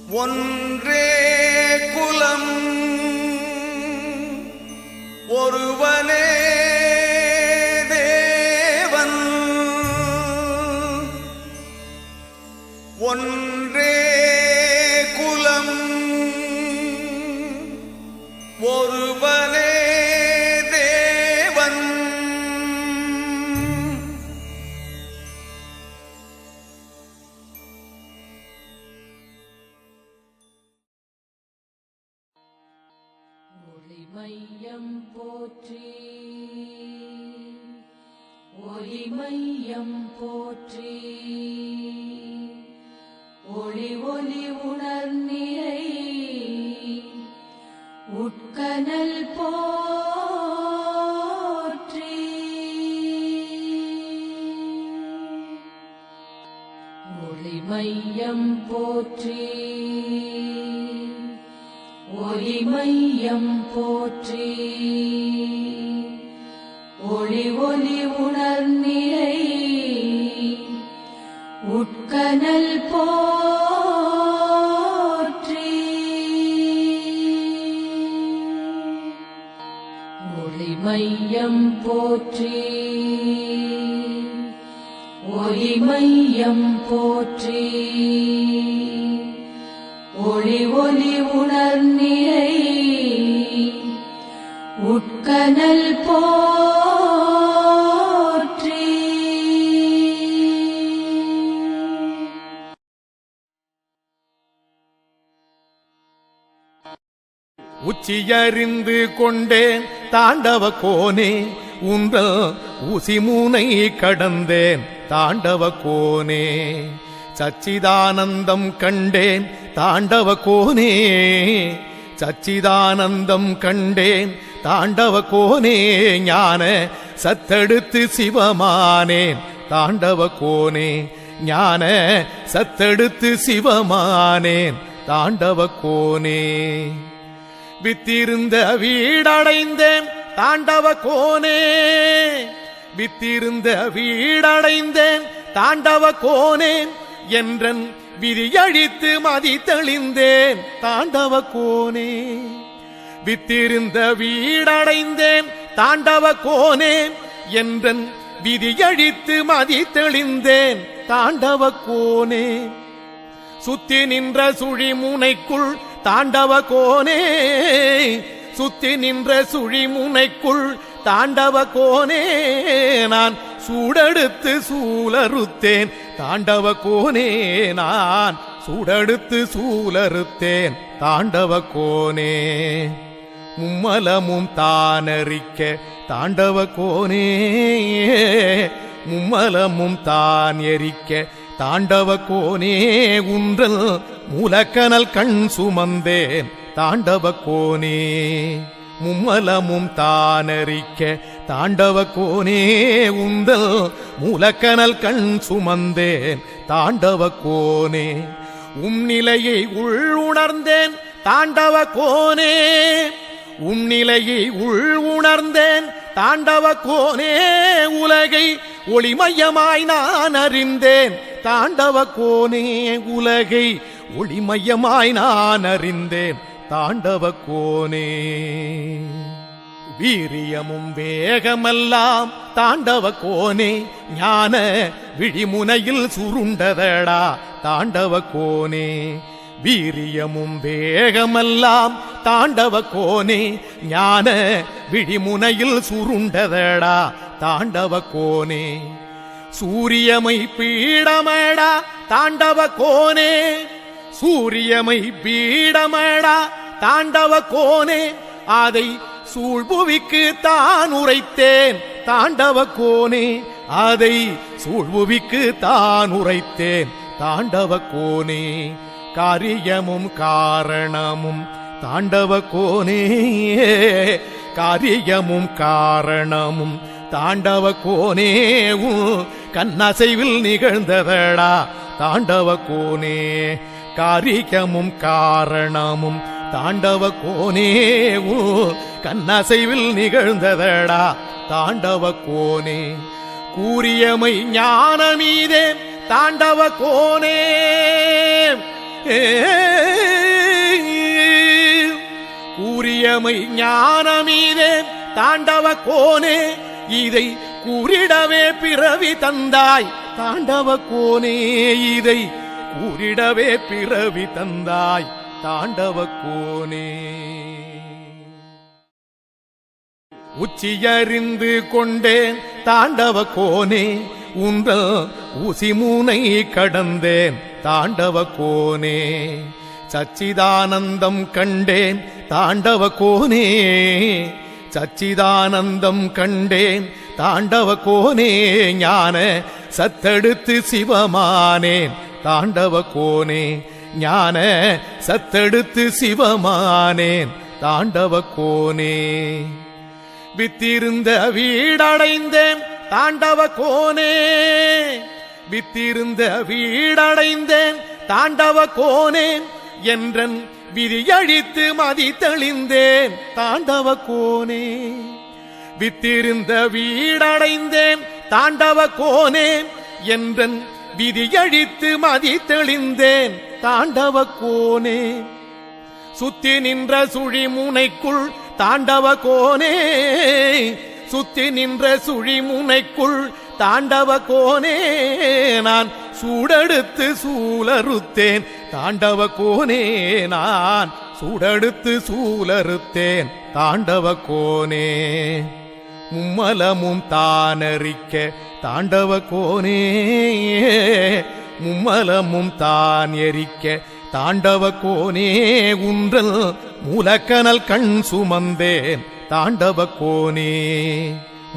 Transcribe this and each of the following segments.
ஒன்றே குலம் ஒருவனே தேவன் ஒன்றே குலம் ஒருவனே தேவன் ஒளிமையம் போற்றி ஒளிமையம் போற்றி ஒளி ஒளி உணர்நிலை உட்கனல் போற்றி ஒளிமையம் போற்றி ஒளிமையம் போற்றி ஒளி ஒளி உணர்நிலை உட்கனல் போற்றி ஒளிமையம் போற்றி ஒளிமையம் போற்றி ஒளி ஒளி உணர்நிலை உட்கனல் போற்றி உச்சியறிந்து கொண்டேன் தாண்டவ கோனே உங்கள் ஊசிமூனை கடந்தேன் தாண்டவ கோனே சச்சிதானந்தம் கண்டேன் தாண்டவ கோனே சச்சிதானந்தம் கண்டேன் தாண்டவ கோனே ஞான சத்தெடுத்து சிவமானேன் தாண்டவ கோனே ஞான சத்தெடுத்து சிவமானேன் தாண்டவ கோனே வித்திருந்த வீடடைந்தேன் தாண்டவ கோனே வித்திருந்த வீடடைந்தேன் தாண்டவ கோனே என்றன் விதியழித்து மதி தெளிந்தேன் தாண்டவ கோனே வித்திருந்த வீடடைந்தேன் தாண்டவ கோனே என்றன் விதியழித்து மதி தெளிந்தேன் தாண்டவ கோனே சுத்தி நின்ற சுழிமுனைக்குள் தாண்டவ கோனே சுத்தி நின்ற சுழிமுனைக்குள் தாண்டவ கோனே நான் சூடெடுத்து சூலறுத்தேன் தாண்டவ கோனே நான் சூடெடுத்து சூலறுத்தேன் தாண்டவ கோனே மும்மலமும் தானறிக்க தாண்டவ கோனே மும்மலமும் தான் எரிக்க தாண்டவ கோனே உன்றல் மூலக்கனல் கண் சுமந்தேன் தாண்டவ கோனே மும்மலமும் தானறிக்க தாண்டவ கோனே உந்தல் மூலக்கனல் கண் சுமந்தேன் தாண்டவ கோனே நிலையை உணர்ந்தேன் தாண்டவ கோனே நிலையை உணர்ந்தேன் தாண்டவ கோனே உலகை ஒளிமயமாய் நான் அறிந்தேன் தாண்டவ கோனே உலகை ஒளிமயமாய் நான் அறிந்தேன் தாண்டவ கோனே வீரியமும் வேகமெல்லாம் தாண்டவ கோனே ஞான விழிமுனையில் சுருண்டதடா தாண்டவ கோனே வீரியமும் வேகமெல்லாம் தாண்டவ கோனே ஞான விழிமுனையில் சுருண்டதடா தாண்டவ கோனே சூரியமை பீடமடா தாண்டவ கோனே சூரியமை பீடமடா தாண்டவ கோனே அதை சூழ்புவிக்கு தான் உரைத்தேன் தாண்டவ கோனே அதை சூழ்புவிக்கு தான் உரைத்தேன் தாண்டவ கோனே காரியமும் காரணமும் தாண்டவ கோனே காரியமும் காரணமும் தாண்டவ கோனே கண்ணசைவில் நிகழ்ந்ததடா தாண்டவ கோனே காரியமும் காரணமும் தாண்டவ கோனே கண்ணசைவில் நிகழ்ந்ததடா தாண்டவ கோனே கூறியமை ஞானமீதே தாண்டவ கோனே கூறியமை ஞானமீதே தாண்டவ கோனே இதை கூறிடவே பிறவி தந்தாய் தாண்டவ கோனே இதை கூறிடவே பிறவி தந்தாய் தாண்டவ கோனே உச்சியறிந்து கொண்டேன் தாண்டவ கோனே உன்ற ஊசிமூனை கடந்தேன் தாண்டவ கோனே சச்சிதானந்தம் கண்டேன் தாண்டவ கோனே சச்சிதானந்தம் கண்டேன் தாண்டவ கோனே ஞான சத்தெடுத்து சிவமானேன் தாண்டவ கோனே ஞான சத்தெடுத்து சிவமானேன் தாண்டவ கோனே வித்திருந்த வீடடைந்தேன் தாண்டவ கோனே வித்திருந்த வீடடைந்தேன் தாண்டவ கோனே என்றன் விதியழித்து மதி தெளிந்தேன் தாண்டவ கோனே வித்திருந்த வீடடைந்தேன் தாண்டவ கோனே என்றன் விதியழித்து மதி தெளிந்தேன் தாண்டவ கோனே சுத்தி நின்ற சுழிமுனைக்குள் தாண்டவ கோனே சுத்தி நின்ற சுழிமுனைக்குள் தாண்டவ கோனே நான் சூடெடுத்து சூலறுத்தேன் தாண்டவ கோனே நான் சூடெடுத்து சூலறுத்தேன் தாண்டவ கோனே மும்மலமும் தானறிக்க தாண்டவ கோனே மும்மலமும் தான் எரிக்க தாண்டவ கோனே உன்றல் மூலக்கனல் கண் சுமந்தேன் தாண்டவ கோனே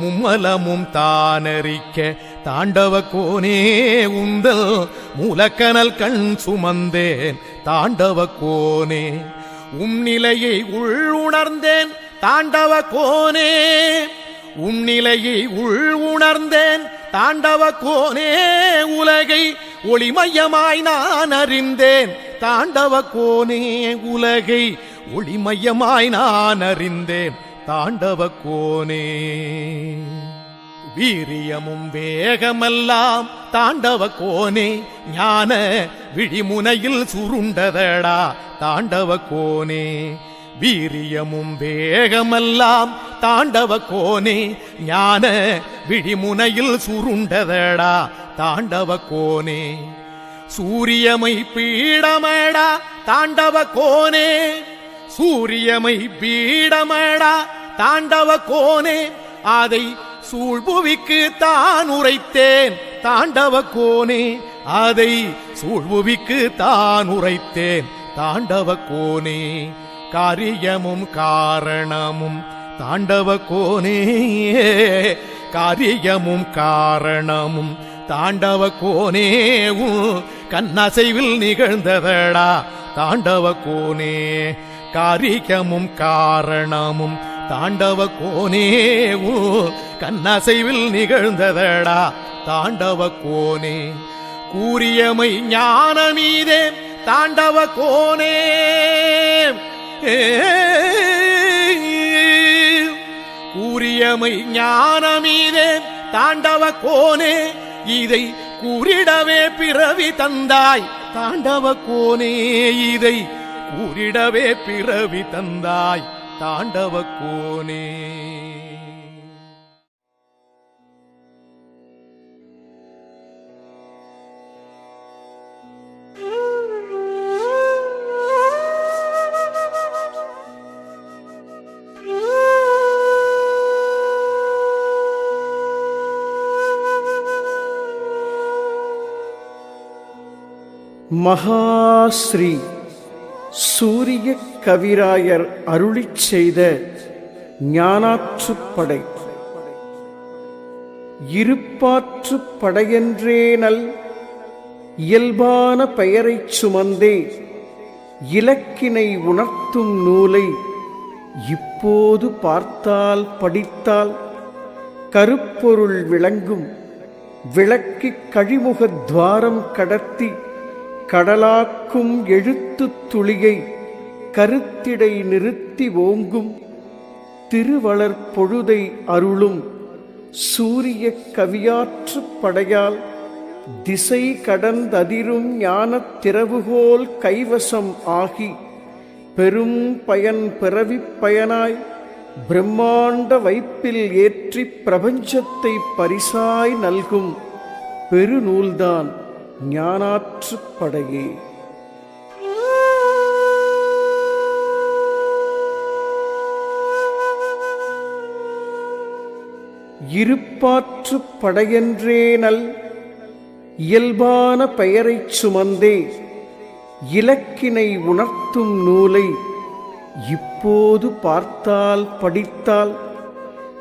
மும்மலமும் தானறிக்க தாண்டவ கோனே உந்தல் மூலக்கனல் கண் சுமந்தேன் தாண்டவ கோனே நிலையை உள்ளுணர்ந்தேன் தாண்டவ கோனே நிலையை உள்ளுணர்ந்தேன் தாண்டவ கோனே உலகை ஒளிமயமாய் நான் அறிந்தேன் தாண்டவ கோனே உலகை ஒளிமயமாய் நான் அறிந்தேன் தாண்டவ கோனே வீரியமும் வேகமெல்லாம் தாண்டவ கோனே ஞான விழிமுனையில் சுருண்டதடா தாண்டவ கோனே வீரியமும் வேகமெல்லாம் தாண்டவ கோனே ஞான விழிமுனையில் சுருண்டதடா தாண்டவ கோனே சூரியமை பீடமடா தாண்டவ கோனே சூரியமை பீடமடா தாண்டவ கோனே அதை சூழ்புவிக்கு தான் உரைத்தேன் தாண்டவ கோனே அதை சூழ்புவிக்கு தான் உரைத்தேன் தாண்டவ கோனே காரியமும் காரணமும் தாண்டவ கோனே காரியமும் காரணமும் தாண்டவ கோனே கண்ணசைவில் நிகழ்ந்ததடா தாண்டவ கோனே காரியமும் காரணமும் தாண்டவ கோனே கண்ணசைவில் நிகழ்ந்ததடா தாண்டவ கோனே கூறியமை ஞானமீதே தாண்டவ கோனே கூறியமை ஞானமீதே தாண்டவ கோனே இதை கூறிடவே பிறவி தந்தாய் தாண்டவ கோனே இதை கூறிடவே பிறவி தந்தாய் தாண்டவ கோனே மகாஸ்ரீ சூரிய கவிராயர் அருளிச் செய்த ஞானாற்றுப்படை. இருப்பாற்றுப் படையென்றேனல் இயல்பான பெயரைச் சுமந்தே இலக்கினை உணர்த்தும் நூலை இப்போது பார்த்தால் படித்தால் கருப்பொருள் விளங்கும். விளக்கிக் கழிமுகத் துவாரம் கடத்தி கடலாக்கும் எழுத்துத் துளியை கருத்திடை நிறுத்தி ஓங்கும். திருவளர் பொழுதை அருளும் சூரிய கவியாற்றுப் படையால் திசை கடந்ததிரும் ஞானத் திறவுகோல் கைவசம் ஆகி பெரும் பயன் பிறவிப் பயனாய் பிரம்மாண்ட வைப்பில் ஏற்றி பிரபஞ்சத்தை பரிசாய் நல்கும் பெருநூல்தான் ஞானாற்றுப் படையே. இருப்பாற்றுப் படையென்றே நல் இயல்பான பெயரைச் சுமந்தே இலக்கினை உணர்த்தும் நூலை இப்போது பார்த்தால் படித்தால்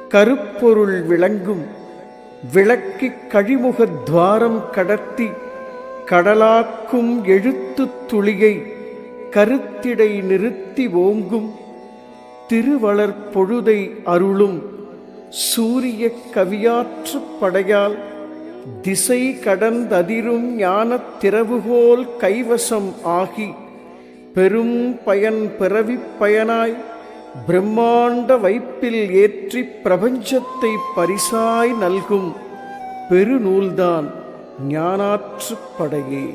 கருப்பொருள் விளங்கும். விளக்கிக் கழிமுகத் துவாரம் கடத்தி கடலாக்கும் எழுத்துத் துளியை கருத்திடை நிறுத்தி ஓங்கும் திருவளர் பொழுதை அருளும் சூரிய கவியாற்றுப் படையால் திசை கடந்ததிரும் ஞானத் திறவுகோல் கைவசம் ஆகி பெரும் பயன் பிறவிப் பயனாய் பிரம்மாண்ட வைப்பில் ஏற்றி பிரபஞ்சத்தை பரிசாய் நல்கும் பெருநூல்தான் ஞானாற்றுப் படையே.